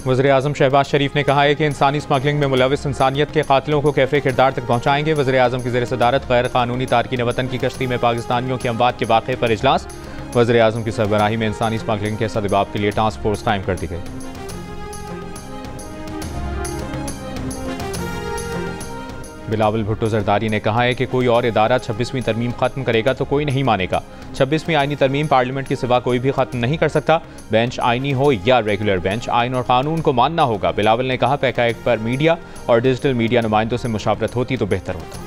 वज़ीर-ए-आज़म शहबाज शरीफ ने कहा है कि इंसानी स्मगलिंग में मुलविस इंसानियत के कातिलों को कैफ़े किरदार तक पहुँचाएंगे। वज़ीर-ए-आज़म की ज़ेर-ए-सदारत गैर कानूनी तारकीन वतन की कश्ती में पाकिस्तानियों की अमवात के वाक़े पर इजलास। वज़ीर-ए-आज़म की सरबराही में इंसानी स्मगलिंग के सद्भाव के लिए टास्क फोर्स कायम कर दी गई। बिलावल भुट्टो जरदारी ने कहा है कि कोई और इदारा 26वीं तरमीम खत्म करेगा तो कोई नहीं मानेगा। 26वीं आईनी तरमीम पार्लियामेंट के सिवा कोई भी खत्म नहीं कर सकता। बेंच आईनी हो या रेगुलर बेंच, आइन और कानून को मानना होगा। बिलावल ने कहा पैका एक्ट पर मीडिया और डिजिटल मीडिया नुमाइंदों से मुशावरत होती तो बेहतर होता।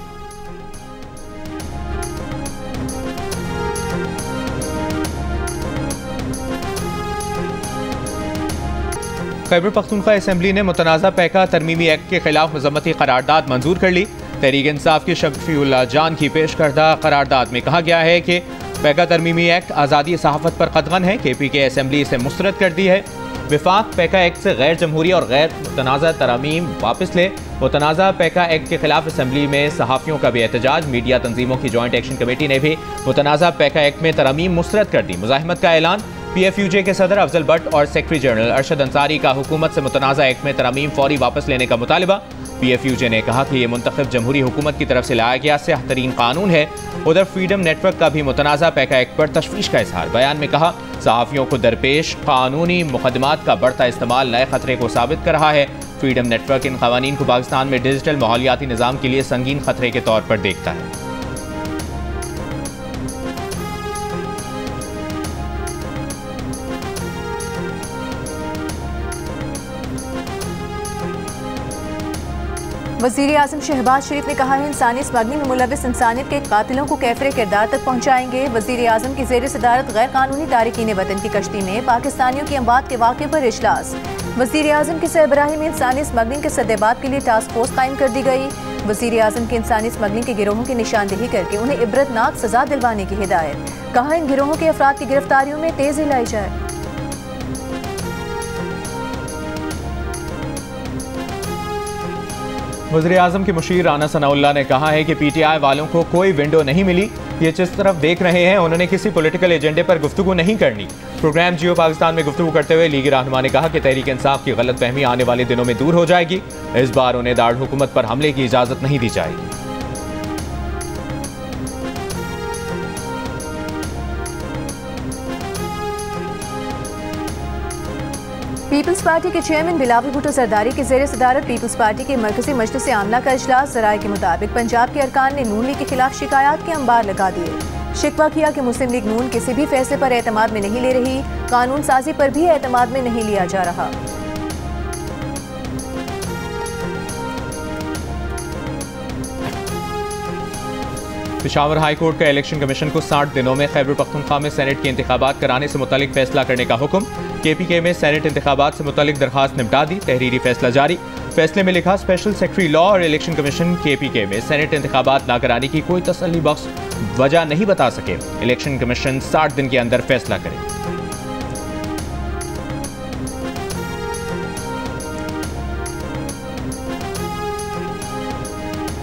खैबर पख्तूनख्वा असेंबली ने मुतनाज़ा पैका तरमीमी एक्ट के खिलाफ मजम्मती करारदाद मंजूर कर ली। तहरीक इंसाफ की शफीउल्लाह जान की पेश करदा करारदाद में कहा गया है कि पैका तरमीमी एक्ट आज़ादी सहाफ़त पर कदगन है। KP के असेंबली इसे मुस्तरद कर दी है। विफाक पैका एक्ट से गैर जमहूरी और गैर मुतनाज़ा तरमीम वापस ले। मुतनाज़ा पैका एक्ट के खिलाफ असेंबली में सहाफ़ियों का भी एहतजाज। मीडिया तंजीमों की जॉइंट एक्शन कमेटी ने भी मुतनाज़ा पैका एक्ट में तरमीम मुस्तरद कर दी। मुज़ाहिमत का ऐलान। PFUJ के सदर अफजल भट्ट और सेक्रेटरी जनरल अरशद अंसारी का हुकूमत से मुतनाज़ा एक्ट में तरमीम फौरी वापस लेने का मुतालिबा। PFUJ ने कहा कि यह मुंतखब जमहूरी हुकूमत की तरफ से लाया गया सही कानून है। उधर फ्रीडम नेटवर्क का भी मुतनाज़ा पैका एक्ट पर तशवीश का इजहार। बयान में कहा सहाफ़ियों को दरपेश कानूनी मुकदमात का बढ़ता इस्तेमाल नए खतरे को साबित कर रहा है। फ्रीडम नेटवर्क इन कवानीन को पाकिस्तान में डिजिटल माहौलियाती निज़ाम के लिए संगीन खतरे के तौर पर देखता है। वज़ीर-ए-आज़म शहबाज शरीफ ने कहा है इंसानी स्मगलिंग में मुलविस इंसानियत के कातिलों को कैफरे किरदार तक पहुँचाएंगे। वज़ीर-ए-आज़म की ज़ेर-ए-सदारत गैर कानूनी तारकीन वतन की कश्ती में पाकिस्तानियों की अमवात के वाक़े पर इजलास। वज़ीर-ए-आज़म की सरबराही में इंसानी स्मगलिंग के सद्भाव के लिए टास्क फोर्स कायम कर दी गई। वज़ीर-ए-आज़म की इंसानी स्मगलिंग के गिरोहों की निशानदेही करके उन्हें इबरतनाक सजा दिलवाने की हिदायत। कहा इन गिरोहों के अफराद की गिरफ्तारियों में तेजी लाई जाए। वज़ीर-ए-आज़म के मुशीर राना सनाउल्लाह ने कहा है कि PTI वालों को कोई विंडो नहीं मिली। ये जिस तरफ देख रहे हैं उन्होंने किसी पॉलिटिकल एजेंडे पर गुफ्तगू नहीं करनी। प्रोग्राम जियो पाकिस्तान में गुफ्तगू करते हुए लीगी रहनुमा ने कहा कि तहरीक इंसाफ की गलत फहमी आने वाले दिनों में दूर हो जाएगी। इस बार उन्हें दारुल हुकूमत पर हमले की इजाज़त नहीं दी जाएगी। पीपल्स पार्टी के चेयरमैन बिलावल भुट्टो जरदारी के ज़ेर सदारत पीपल्स पार्टी के मरकजी मजलिस आमला का इजलास। ज़राए के मुताबिक पंजाब के अरकान ने नून लीग के खिलाफ शिकायत के अंबार लगा दिए। शिकवा किया कि मुस्लिम लीग नून किसी भी फैसले पर एतमाद में नहीं ले रही, कानून साजी पर भी एतमाद में नहीं लिया जा रहा। पेशावर हाई कोर्ट का इलेक्शन कमीशन को 60 दिनों में खैबर पख्तूनख्वा में सेनेट के इंतखाबात कराने से मुतालिक फैसला करने का हुक्म। KPK में सेनेट इंतखाबात से मुतालिक दरखास्त निपटा दी। तहरीरी फैसला जारी। फैसले में लिखा स्पेशल सेक्रेटरी लॉ और इलेक्शन कमीशन KPK में सेनेट इंतखाबात न कराने की कोई तसल्ली बख्श वजह नहीं बता सके। इलेक्शन कमीशन 60 दिन के अंदर फैसला करे।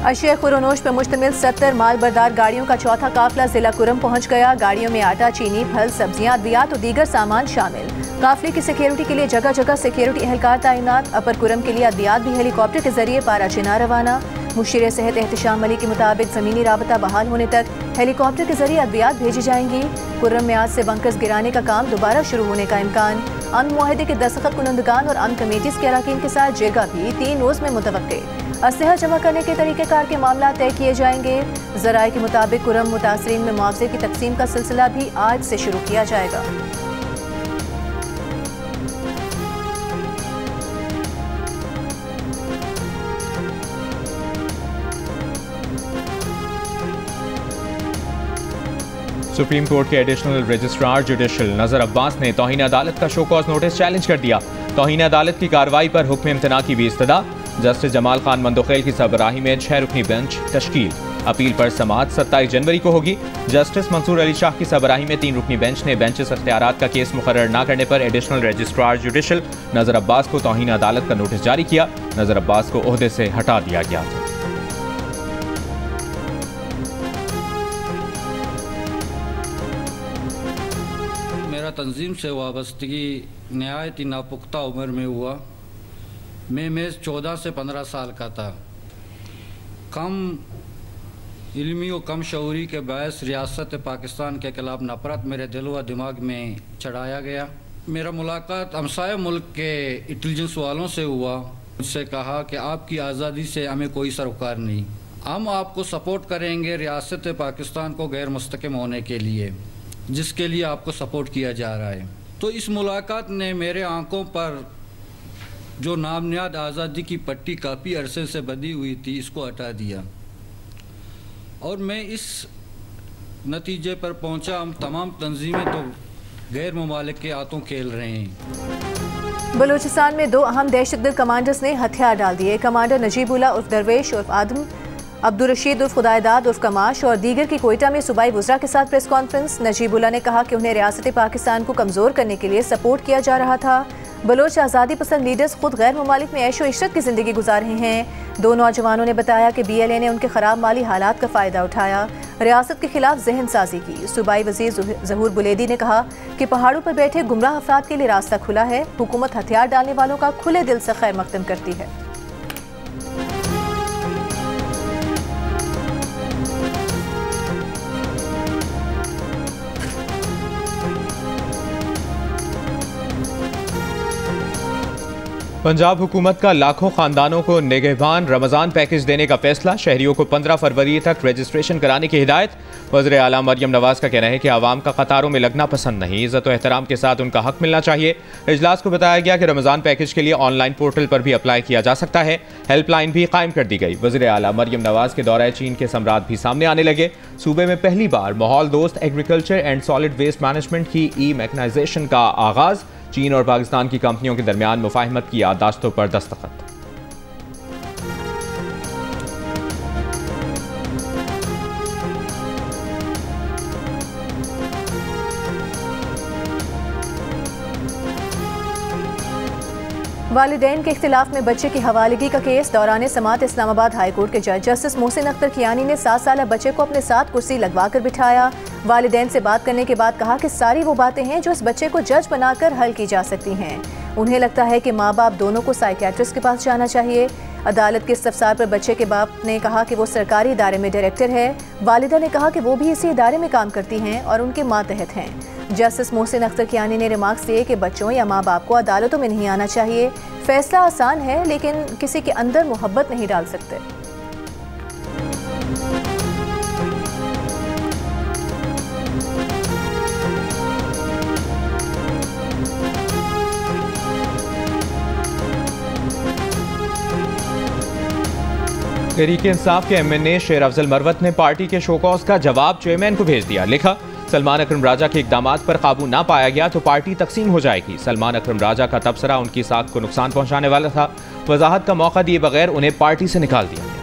अशिया खुरोनोश पर मुश्तमिल 70 माल बरदार गाड़ियों का चौथा काफिला जिला कुरम पहुंच गया। गाड़ियों में आटा, चीनी, फल, सब्जियां, अद्वियात और दीगर सामान शामिल। काफिले की सिक्योरिटी के लिए जगह जगह सिक्योरिटी एहलकार तैनात। अपर कुरम के लिए अद्वियात भी हेलीकॉप्टर के जरिए पाराचीना रवाना। मुशीर सेहत एहतशाम अली के मुताबिक जमीनी राबता बहाल होने तक हेलीकॉप्टर के जरिए अद्वियात भेजी जाएंगी। कुर्रम में आज से बंकर्स गिराने का काम दोबारा शुरू होने का इम्कान। अमन मुआहदे के दस्तखत कुनंदगान और अमन कमेटीज के अरकान के साथ जिरगा भी 3 रोज में मुतवक्के। असलहा जमा करने के तरीक़ेकार के मामला तय किए जाएंगे। ज़राए के मुताबिक कुर्रम मुतासरीन में मुआवजे की तकसीम का सिलसिला भी आज से शुरू किया जाएगा। सुप्रीम कोर्ट के एडिशनल रजिस्ट्रार जुडिशल नजर अब्बास ने तौहीन अदालत का शो कॉज नोटिस चैलेंज कर दिया। तौहीन अदालत की कार्रवाई पर हुक्म इम्तना की भी इस्तदा। जस्टिस जमाल खान मंदोखेल की सरबराही में 6 रुकनी बेंच तश्कील। अपील पर समाअत 27 जनवरी को होगी। जस्टिस मंसूर अली शाह की सरबराही में 3 रुकनी बेंच ने बेंचेस अख्तियारात का केस मुकर्रर न करने पर एडिशनल रजिस्ट्रार जुडिशल नजर अब्बास को तौहीन अदालत का नोटिस जारी किया। नजर अब्बास को ओहदे से हटा दिया गया था। मेरा तंजीम से वाबस्तगी नहायत ही नापुख्ता उम्र में हुआ। मैं महज 14 से 15 साल का था। कम इल्मी और कम शऊरी के बायस रियासत पाकिस्तान के खिलाफ नफरत मेरे दिल व दिमाग में चढ़ाया गया। मेरा मुलाकात हमसाया मुल्क के इंटेलिजेंस वालों से हुआ। मुझसे कहा कि आपकी आज़ादी से हमें कोई सरोकार नहीं, हम आपको सपोर्ट करेंगे रियासत पाकिस्तान को गैर मुस्तकिम होने के लिए, जिसके लिए आपको सपोर्ट किया जा रहा है। तो इस मुलाकात ने मेरे आंखों पर जो नामनियाद आज़ादी की पट्टी काफ़ी अरसे से बंधी हुई थी, इसको हटा दिया और मैं इस नतीजे पर पहुंचा, हम तमाम तंजीमें तो गैर ममालिक के हाथों खेल रहे हैं। बलूचिस्तान में 2 अहम दहशतगर्द कमांडर्स ने हथियार डाल दिए। कमांडर नजीबुल्ला उर्फ दरवेश उर्फ आदम, अब्दुल-रशीद उर्फ खुदायदाद उर्फ कमाश और दीगर की कोयटा में सूबाई वज़रा के साथ प्रेस कॉन्फ्रेंस। नजीबुल्ला ने कहा कि उन्हें रियासत पाकिस्तान को कमज़ोर करने के लिए सपोर्ट किया जा रहा था। बलोच आज़ादी पसंद लीडर्स खुद गैर ममालिक में ऐशो इशरत की ज़िंदगी गुजार रहे हैं। 2 नौजवानों ने बताया कि BLA ने उनके ख़राब माली हालात का फ़ायदा उठाया, रियासत के खिलाफ जहन साजी की। सूबाई वज़ीर ज़हूर बुलेदी ने कहा कि पहाड़ों पर बैठे गुमराह अफराद के लिए रास्ता खुला है, हुकूमत हथियार डालने वालों का खुले दिल से खैर मकदम करती है। पंजाब हुकूमत का लाखों खानदानों को निगहबान रमज़ान पैकेज देने का फैसला। शहरियों को 15 फरवरी तक रजिस्ट्रेशन कराने की हिदायत। वज़ीर आला मरियम नवाज़ का कहना है कि आवाम का कतारों में लगना पसंद नहीं, इज़्ज़त और एहतराम के साथ उनका हक मिलना चाहिए। इजलास को बताया गया कि रमज़ान पैकेज के लिए ऑनलाइन पोर्टल पर भी अप्लाई किया जा सकता है। हेल्पलाइन भी कायम कर दी गई। वज़ीर आला मरियम नवाज़ के दौरे चीन के समरात भी सामने आने लगे। सूबे में पहली बार माहौल दोस्त agriculture and solid waste management की ई-मैकनाइजेशन का आगाज़। चीन और पाकिस्तान की कंपनियों के दरमियान मुफाहिमत की याददाश्तों पर दस्तखत। वालिदैन के इख्तिलाफ में बच्चे की हवालगी का केस। दौरान समात इस्लामाबाद हाई कोर्ट के जज जस्टिस मोहसिन अख्तर कियानी ने 7 साला बच्चे को अपने साथ कुर्सी लगवा कर बिठाया। वालिदैन से बात करने के बाद कहा कि सारी वो बातें हैं जो इस बच्चे को जज बनाकर हल की जा सकती हैं। उन्हें लगता है कि माँ बाप दोनों को साइकियाट्रिस्ट के पास जाना चाहिए। अदालत के इस्तफसार पर बच्चे के बाप ने कहा कि वो सरकारी इदारे में डायरेक्टर है। वालिदा ने कहा कि वो भी इसी इदारे में काम करती हैं और उनके मातहत हैं। जस्टिस मोहसिन अख्तर कियानी ने रिमार्क्स दिए कि बच्चों या माँ बाप को अदालतों में नहीं आना चाहिए। फैसला आसान है लेकिन किसी के अंदर मोहब्बत नहीं डाल सकते। तहरीक इंसाफ के MNA शेर अफजल मरवत ने पार्टी के शोकॉज का जवाब चेयरमैन को भेज दिया। लिखा, सलमान अकरम राजा के इकदामात पर काबू ना पाया गया तो पार्टी तकसीम हो जाएगी। सलमान अकरम राजा का तबसरा उनकी साख को नुकसान पहुंचाने वाला था। वजाहत का मौका दिए बगैर उन्हें पार्टी से निकाल दिया गया।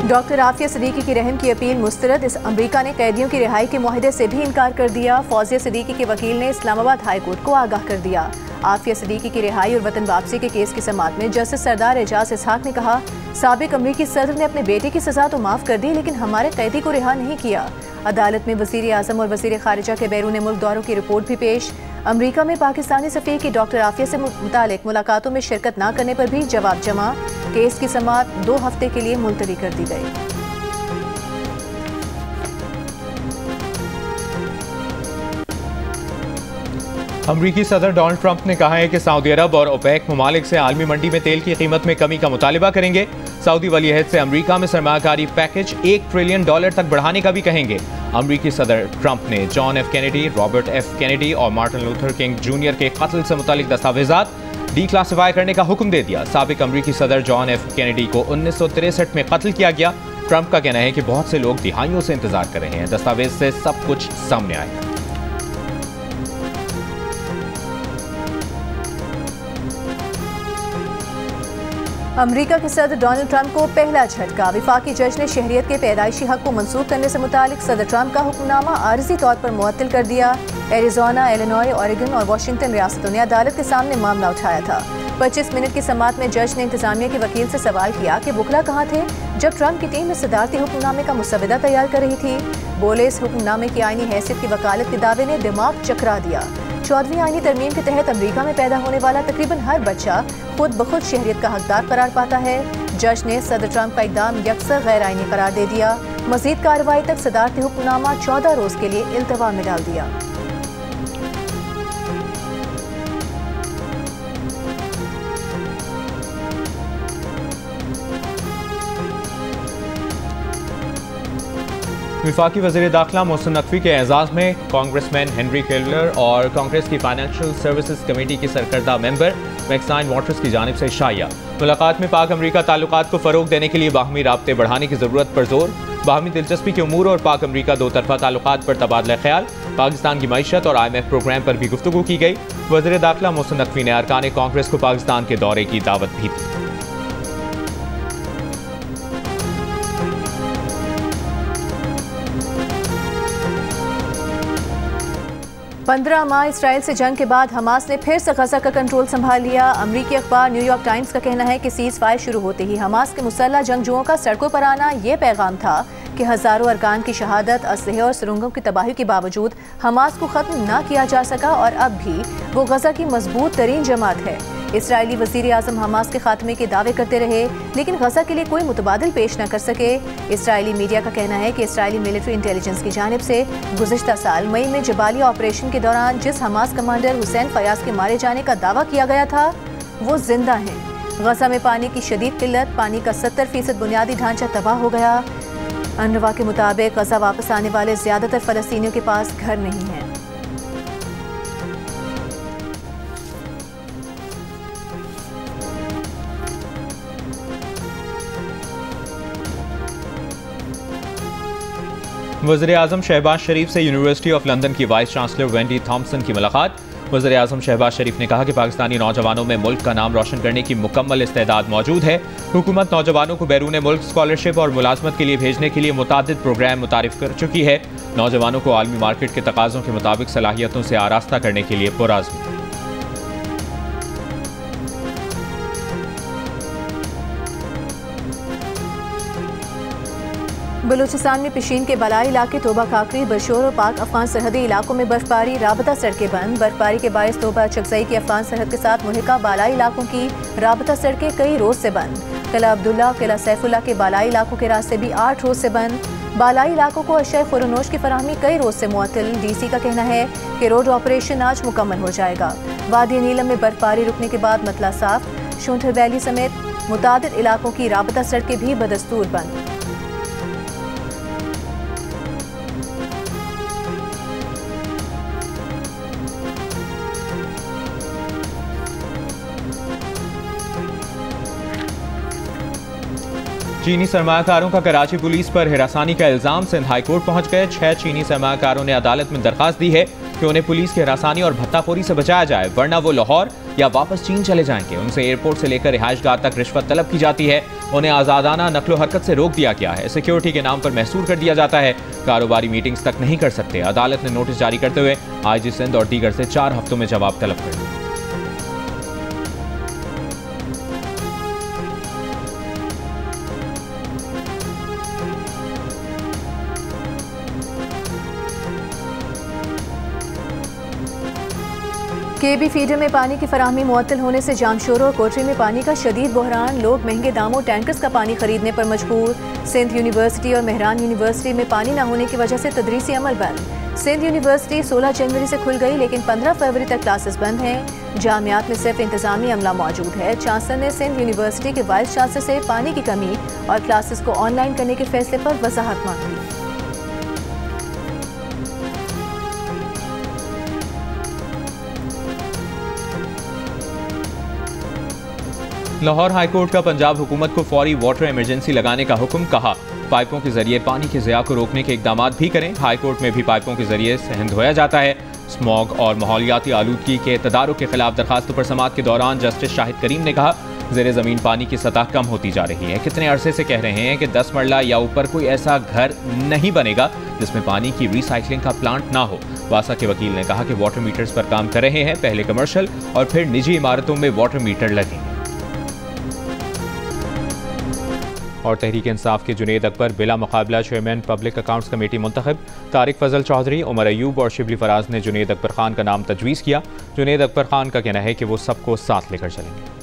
डॉक्टर आफिया सिद्दीकी की रहम की अपील मुस्तरद। इस अमरीका ने कैदियों की रिहाई के मुआहदे से भी इनकार कर दिया। फौजिया सिद्दीकी के वकील ने इस्लामाबाद हाई कोर्ट को आगाह कर दिया। आफिया सिद्दीकी की रिहाई और वतन वापसी के केस की समाअत में जस्टिस सरदार एजाज इसहाक ने कहा, साबिक अमरीकी सदर ने अपने बेटे की सजा तो माफ कर दी लेकिन हमारे कैदी को रिहा नहीं किया। अदालत में वज़ीर आज़म और वज़ीर खारिजा के बैरून मुल्क दौरों की रिपोर्ट भी पेश। अमरीका में पाकिस्तानी सफ़ीर की डॉक्टर आफिया से मुतालिक मुलाकातों में शिरकत न करने पर भी जवाब जमा। केस की समाअत 2 हफ्ते के लिए मुलतवी कर दी गई। अमरीकी सदर डोनाल्ड ट्रंप ने कहा है कि सऊदी अरब और ओपेक ममालिक से आलमी मंडी में तेल की कीमत में कमी का मुतालिबा करेंगे। सऊदी वली अहद से अमरीका में सरमायाकारी पैकेज $1 ट्रिलियन तक बढ़ाने का भी कहेंगे। अमरीकी सदर ट्रंप ने John F Kennedy, Robert F Kennedy और मार्टिन लूथर किंग जूनियर के कत्ल से मुतालिक दस्तावेजात डीक्लासिफाई करने का हुक्म दे दिया। साबिक अमरीकी सदर जॉन एफ कैनेडी को 1963 में कत्ल किया गया। ट्रंप का कहना है कि बहुत से लोग दिहाइयों से इंतजार कर रहे हैं, दस्तावेज से सब कुछ सामने आएगा। अमरीका के सदर डोनाल्ड ट्रंप को पहला झटका। वफाकी जज ने शहरियत के पैदाइशी हक को मंसूख करने से मुतालिक सदर ट्रंप का हुक्मनामा आर्जी तौर पर मुअत्तल कर दिया। एरिजोना, इलिनॉय, ओरेगन और वाशिंगटन रियासतों ने अदालत के सामने मामला उठाया था। 25 मिनट की समाअत में जज ने इंतजामिया के वकील से सवाल किया कि वकला कहाँ थे जब ट्रंप की टीम इस सदारती हुक्मनामे का मुसवदा तैयार कर रही थी। बोले, इस हुक्मनामे की आईनी हैसियत की वकालत के दावे ने दिमाग चकरा दिया। 14वीं आईनी तरमीम के तहत अमरीका में पैदा होने वाला तकरीबन हर बच्चा खुद बखुद शहरियत का हकदार करार पाता है। जज ने सदर ट्रंप का इकदाम यकसर गैर आईनी करार दे दिया। मजीद कार्रवाई तक सदारती हुक्मनामा 14 रोज के लिए इल्तवा में डाल दिया। वफाकी वज़ीर दाखिला मोहसिन नकवी के एजाज़ में कांग्रेसमैन हेनरी केलर और कांग्रेस की फाइनेंशियल सर्विसेज कमेटी की सरकर्दा मेंबर मैक्साइन वाटर्स की जानिब से शाया। मुलाकात में पाक अमरीका ताल्लुकात को फ़रोग देने के लिए बाहमी राब्ते बढ़ाने की ज़रूरत पर जोर, बाहमी दिलचस्पी के उमूर और पाक अमरीका दो तरफा ताल्लुकात पर तबादला ख्याल, पाकिस्तान की मईशत और IMF प्रोग्राम पर भी गुफ्तगू की गई। वज़ीर दाखिला मोहसिन नकवी ने अरकान कांग्रेस को पाकिस्तान के दौरे की दावत भी दी। 15 माह इसराइल से जंग के बाद हमास ने फिर से गजा का कंट्रोल संभाल लिया। अमरीकी अखबार न्यूयॉर्क टाइम्स का कहना है कि सीज फायर शुरू होते ही हमास के मुसल्लह जंगजुओं का सड़कों पर आना ये पैगाम था कि हजारों अरकान की शहादत, असलहे और सुरंगों की तबाही के बावजूद हमास को खत्म न किया जा सका और अब भी वो गजा की मजबूत तरीन जमात है। इसराइली वजीर आजम हमास के खात्मे के दावे करते रहे लेकिन गजा के लिए कोई मुतबादिल पेश न कर सके। इसराइली मीडिया का कहना है कि इसराइली मिलिट्री इंटेलिजेंस की जानिब से गुज़िश्ता साल मई में जबालिया ऑपरेशन के दौरान जिस हमास कमांडर हुसैन फयाज के मारे जाने का दावा किया गया था वो जिंदा हैं। गजा में पानी की शदीद किल्लत, पानी का 70% बुनियादी ढांचा तबाह हो गया। अनरवा के मुताबिक गजा वापस आने वाले ज्यादातर फलस्तीनियों के पास घर नहीं है। वज़ीर आज़म शहबाज शरीफ से यूनिवर्सिटी ऑफ लंदन की वाइस चांसलर वेंडी थॉम्पसन की मुलाकात। वज़ीर आज़म शहबाज शरीफ ने कहा कि पाकिस्तानी नौजवानों में मुल्क का नाम रोशन करने की मुकम्मल इस्तेदाद मौजूद है। हुकूमत नौजवानों को बैरून मुल्क स्कॉलरशिप और मुलाजमत के लिए भेजने के लिए मुतादिद प्रोग्राम मुतारिफ कर चुकी है। नौजवानों को आलमी मार्केट के तकाज़ों के मुताबिक सलाहियतों से आरास्ता करने के लिए पुरअज़्म। बलूचिस्तान में पिशीन के बलाई इलाके तोबा काकरी, बशोर और पाक अफगान सरहदी इलाकों में बर्फबारी, राबता सड़कें बंद। बर्फबारी के बायस तोबा चकजई की अफगान सरहद के साथ मुल्हिका बालाई इलाकों की राबता सड़कें कई रोज से बंद। किला अब्दुल्ला, किला सैफुल्ला के बालाई इलाकों के रास्ते भी 8 रोज से बंद। बालाई इलाकों को अशय खुरनोश की फराहमी कई रोज से मुअत्तल। DC का कहना है कि रोड ऑपरेशन आज मुकम्मल हो जाएगा। वादी नीलम में बर्फबारी रुकने के बाद मतला साफ, शूंठर वैली समेत मुतादिद इलाकों की राबता सड़कें भी बदस्तूर बंद। चीनी सरमायाकारों का कराची पुलिस पर हिरासानी का इल्जाम। सिंध हाईकोर्ट पहुंच गए। 6 चीनी सरमायाकारों ने अदालत में दरखास्त दी है कि उन्हें पुलिस की हिरासानी और भत्ताखोरी से बचाया जाए, वरना वो लाहौर या वापस चीन चले जाएंगे। उनसे एयरपोर्ट से लेकर रिहाइशगाह तक रिश्वत तलब की जाती है। उन्हें आज़ादाना नकलो हरकत से रोक दिया गया है। सिक्योरिटी के नाम पर महसूर कर दिया जाता है। कारोबारी मीटिंग्स तक नहीं कर सकते। अदालत ने नोटिस जारी करते हुए IG सिंध और दीगर से 4 हफ्तों में जवाब तलब कर दिया। KB फीडर में पानी की फराहमी मुअत्तल होने से जामशोर और कोटरी में पानी का शदीद बहरान। लोग महंगे दामों टैंकर्स का पानी खरीदने पर मजबूर। सिंध यूनिवर्सिटी और मेहरान यूनिवर्सिटी में पानी न होने की वजह से तदरीसी अमल बंद। सिंध यूनिवर्सिटी 16 जनवरी से खुल गई लेकिन 15 फरवरी तक क्लासेस बंद हैं। जामियात में सिर्फ इंतजामी अमला मौजूद है। चांसलर ने सिंध यूनिवर्सिटी के वाइस चांसलर से पानी की कमी और क्लासेस को ऑनलाइन करने के फैसले पर वजाहत मांगी। लाहौर हाईकोर्ट का पंजाब हुकूमत को फौरी वाटर इमरजेंसी लगाने का हुक्म। कहा, पाइपों के जरिए पानी के ज़िया को रोकने के इकदाम भी करें। हाईकोर्ट में भी पाइपों के जरिए सहन धोया जाता है। स्मॉग और माहौलियाती आलूदगी के तदारुक के खिलाफ दरखास्तों पर समाअत के दौरान जस्टिस शाहिद करीम ने कहा, ज़ेरे ज़मीन पानी की सतह कम होती जा रही है। कितने अरसे से कह रहे हैं कि 10 मरला या ऊपर कोई ऐसा घर नहीं बनेगा जिसमें पानी की रिसाइकलिंग का प्लांट ना हो। वासा के वकील ने कहा कि वाटर मीटर्स पर काम कर रहे हैं, पहले कमर्शियल और फिर निजी इमारतों में वाटर मीटर लगेंगे। और तहरीक इंसाफ के जुनेद अकबर बिला मुकाबला चेयरमैन पब्लिक अकाउंट्स कमेटी मुंतखब। तारिक फजल चौधरी, उमर अयूब और शिबली फराज ने जुनेद अकबर खान का नाम तजवीज़ किया। जुनेद अकबर खान का कहना है कि वो सबको साथ लेकर चलेंगे।